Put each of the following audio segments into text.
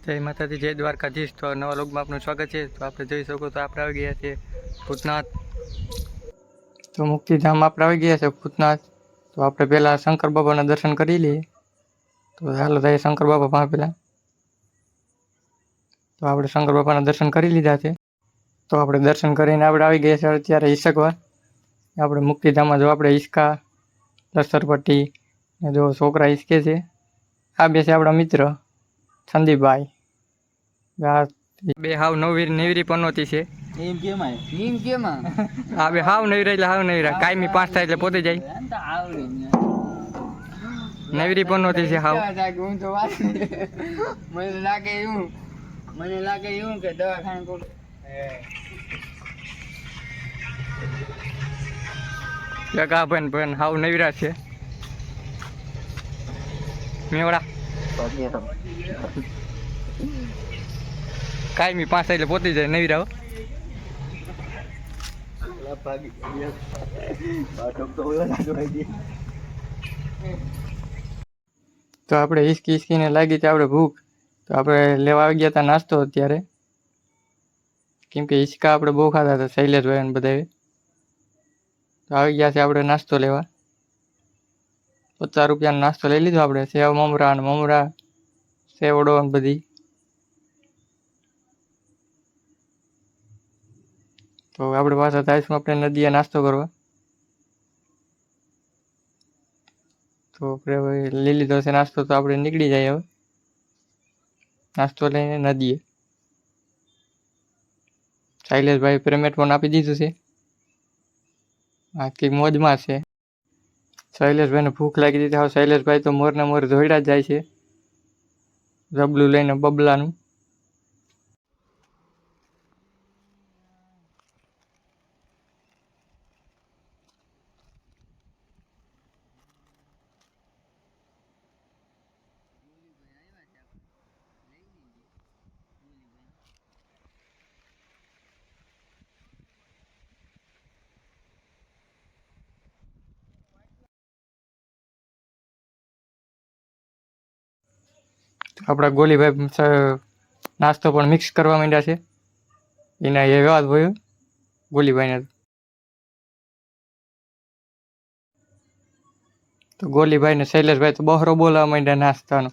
જય માતાજી, જય દ્વારકાધીશ। તો નવા લોગમાં આપનું સ્વાગત છે। તો આપણે જોઈ શકો તો આપણે આવી ગયા છીએ ભૂતનાથ। તો મુક્તિધામ આપણે આવી ગયા છે ભૂતનાથ। તો આપણે પહેલાં શંકર બાબાના દર્શન કરી લઈએ। તો ચાલો થાય શંકર બાબા પાસે પહેલાં। તો આપણે શંકર બાપાના દર્શન કરી લીધા છે। તો આપણે દર્શન કરીને આપણે આવી ગયા છે અત્યારે હિસકવા। આપણે મુક્તિધામમાં જો આપણે હિસકા લસરપટ્ટી જો છોકરા હિસકે છે। આ બે છે આપણા મિત્ર સંદીપભાઈ। આ બે હાવ નવીરી પનોતી છે। એમ કેમાં આ બે હાવ નવીરા એટલે હાવ નવીરા, કાયમી 5 થાય એટલે પોતે જાય। નવીરી પનોતી છે હાવ। હું તો વાત મને લાગે એવું કે દવાખાને કોક જગા ભાઈ હાવ નવીરા છે મેવડા। કાયમી 5 થાય એટલે પોતે જાય નવીરા હો। તો આપણે હિસકીને લાગી હતી આપણે ભૂખ। તો આપણે લેવા આવી ગયા હતા નાસ્તો અત્યારે, કેમ કે હિસકા આપણે બહુ ખાતા હતા શૈલેષભાઈ અને બધાએ। તો આવી ગયા છે આપણે નાસ્તો લેવા। 50 રૂપિયાનો નાસ્તો લઈ લીધો આપણે, સેવ મમરા ને મમરા સેવડો ને બધી। તો આપણે પાછા જઈશું આપણે નદીએ નાસ્તો કરવા। તો આપણે હવે લઈ લીધો છે નાસ્તો, તો આપણે નીકળી જાય હવે નાસ્તો લઈને નદીએ। શૈલેષભાઈ પેમેન્ટ પણ આપી દીધું છે, આખી મોજમાં છે। શૈલેષભાઈને ભૂખ લાગી દીધી હવે શૈલેષભાઈ તો મોરને મોર દોડ્યા જ જાય છે રબલું લઈને બબલાનું। આપણા ગોલીભાઈ નાસ્તો પણ મિક્સ કરવા માંડ્યા છે। એના એ વાત હોય ગોલીભાઈને। તો ગોલીભાઈ ને શૈલેષભાઈ તો બહરો બોલાવા માંડ્યા નાસ્તાનો।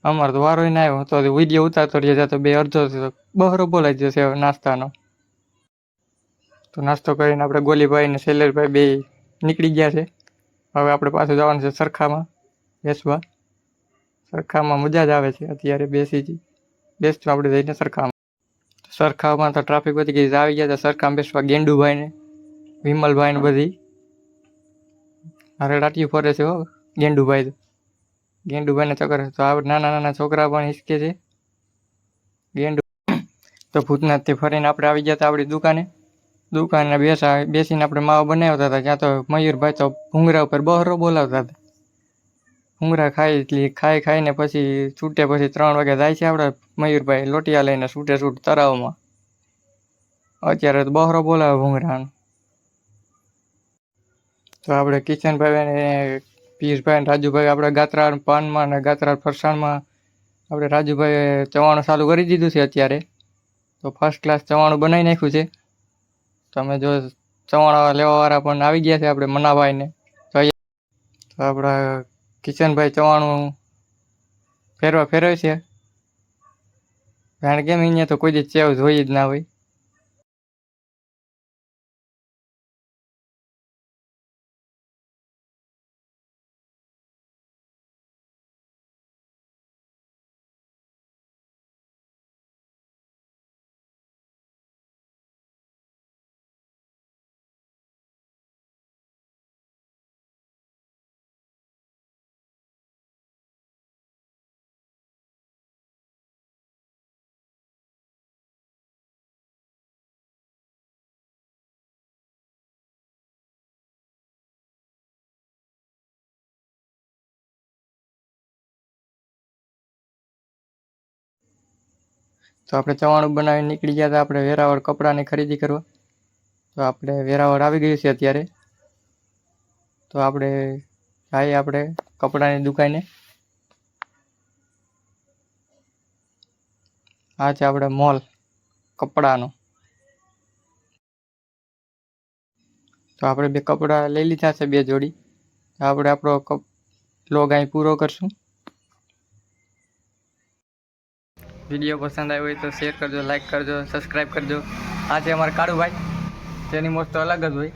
અમારે તો વારો ના આવ્યો તો વિડીયો ઉતારતો રહી તો બે અડધો બહરો બોલાઈ જશે નાસ્તાનો। તો નાસ્તો કરીને આપણે ગોલીભાઈ ને શૈલેષભાઈ બે નીકળી ગયા છે। હવે આપણે પાછું જવાનું છે સરખામાં બેસવા। સરખામાં મજા જ આવે છે અત્યારે બેસતું આપણે જઈને સરખામાં। સરખામાં તો ટ્રાફિક વધી ગઈ, આવી ગયા હતા સરખામાં બેસવા ગેંડુભાઈ ને વિમલભાઈ ને બધી હારે રાટીયું ફરે છે હો ગેંડુભાઈ। ગેંડુભાઈને ચક્કર તો આપણે નાના છોકરા પણ હિસકે છે ગેંડુ। તો ભૂતનાથથી ફરીને આપણે આવી ગયા હતા આપણી દુકાને બેસીને આપણે માવો બનાવતા હતા। ત્યાં તો મયુરભાઈ તો ભૂંગરા ઉપર બહરો બોલાવતા હતા। ભૂંગરા ખાઈને પછી છૂટે પછી 3 વાગે જાય છે આપણે મયુરભાઈ લોટિયા લઈને છૂટ તળાવમાં। અત્યારે તો બહરો બોલાવે ભૂંગરાનો। તો આપણે કિશનભાઈ ને પિયુષભાઈ ને રાજુભાઈ આપણે ગાત્રા પાનમાં ને ગાત્રા ફરસાણમાં આપણે રાજુભાઈ ચવાણું ચાલુ કરી દીધું છે અત્યારે। તો ફર્સ્ટ ક્લાસ ચવાણું બનાવી નાખ્યું છે। તમે જો ચવાણા લેવાવાળા પણ આવી ગયા છે આપણે મનાભાઈને જોઈએ। તો આપણા કિશનભાઈ ચવાણું ફેરવે છે, કારણ કેમ અહીંયા તો કોઈ દી ચેવ જોઈ જ ના હોય। તો આપણે ચવાણું બનાવીને નીકળી ગયા હતા આપણે વેરાવળ કપડાની ખરીદી કરવા। તો આપણે વેરાવળ આવી ગયું છે અત્યારે। તો આપણે કપડાની દુકાને। આ છે આપણે મોલ કપડાનો. તો આપણે બે કપડાં લઈ લીધા છે 2 જોડી. આપણે આપણો વ્લોગ અહીં પૂરો કરશું. વિડીયો પસંદ આવ્યો હોય તો શેર કરજો, લાઈક કરજો, સબસ્ક્રાઈબ કરજો. આ છે અમારા કાળુભાઈ, તેની મોજ તો અલગ જ હોય.